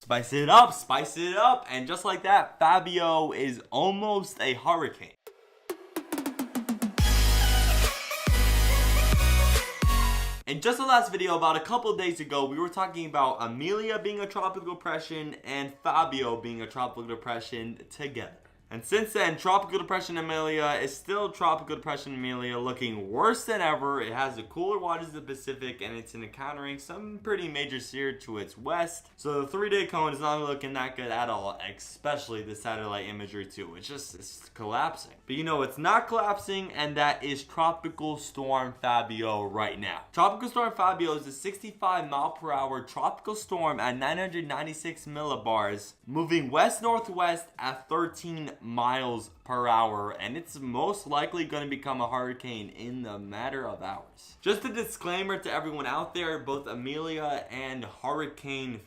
Spice it up, spice it up. And just like that, Fabio is almost a hurricane. In just the last video, about a couple of days ago, we were talking about Amelia being a tropical depression and Fabio being a tropical depression together. And since then, Tropical Depression Amelia is still Tropical Depression Amelia, looking worse than ever. It has the cooler waters of the Pacific, and it's encountering some pretty major shear to its west. So the 3-day cone is not looking that good at all, especially the satellite imagery too. It's collapsing. But you know it's not collapsing, and that is Tropical Storm Fabio right now. Tropical Storm Fabio is a 65-mile-per-hour tropical storm at 996 millibars, moving west-northwest at 13 miles per hour, and it's most likely going to become a hurricane in a matter of hours. Just a disclaimer to everyone out there, both Amelia and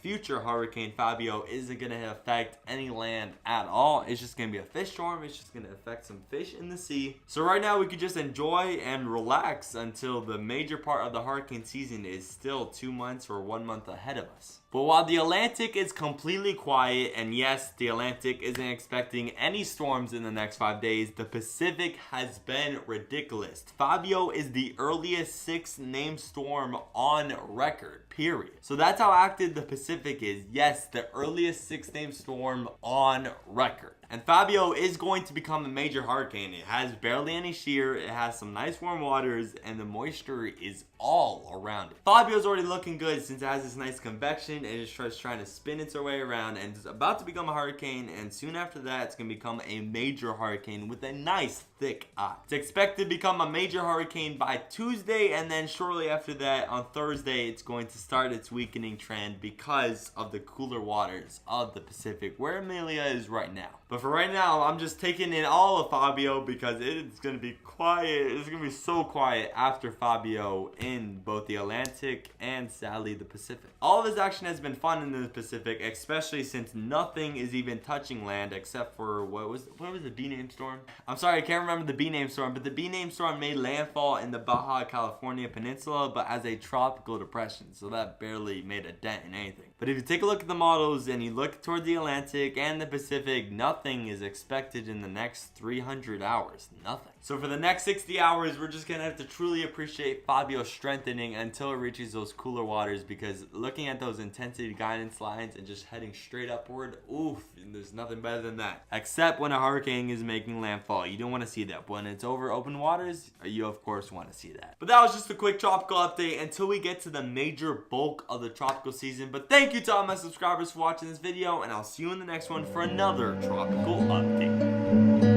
future Hurricane Fabio isn't going to affect any land at all. It's just going to be a fish storm. It's just going to affect some fish in the sea. So right now we could just enjoy and relax until the major part of the hurricane season is still 2 months or 1 month ahead of us. But while the Atlantic is completely quiet, and yes, the Atlantic isn't expecting any storms in the next 5 days, the Pacific has been ridiculous. Fabio is the earliest 6th named storm on record, period. So that's how active the Pacific is. Yes, the earliest 6th named storm on record. And Fabio is going to become a major hurricane. It has barely any shear, it has some nice warm waters, and the moisture is all around it. Fabio's already looking good since it has this nice convection, and it's just trying to spin its way around, and it's about to become a hurricane, and soon after that, it's going to become a major hurricane with a nice thick eye. It's expected to become a major hurricane by Tuesday, and then shortly after that, on Thursday, it's going to start its weakening trend because of the cooler waters of the Pacific, where Amelia is right now. But for right now, I'm just taking in all of Fabio because it's going to be quiet. It's going to be so quiet after Fabio in both the Atlantic and sadly the Pacific. All of this action has been fun in the Pacific, especially since nothing is even touching land except for what was the B-name storm? I'm sorry, I can't remember the B-name storm, but the B-name storm made landfall in the Baja California Peninsula, but as a tropical depression, so that barely made a dent in anything. But if you take a look at the models and you look toward the Atlantic and the Pacific, nothing is expected in the next 300 hours. Nothing. So for the next 60 hours, we're just going to have to truly appreciate Fabio strengthening until it reaches those cooler waters, because looking at those intensity guidance lines and just heading straight upward, oof, there's nothing better than that. Except when a hurricane is making landfall. You don't want to see that. But when it's over open waters, you of course want to see that. But that was just a quick tropical update until we get to the major bulk of the tropical season. But thank you to all my subscribers for watching this video, and I'll see you in the next one for another tropical update.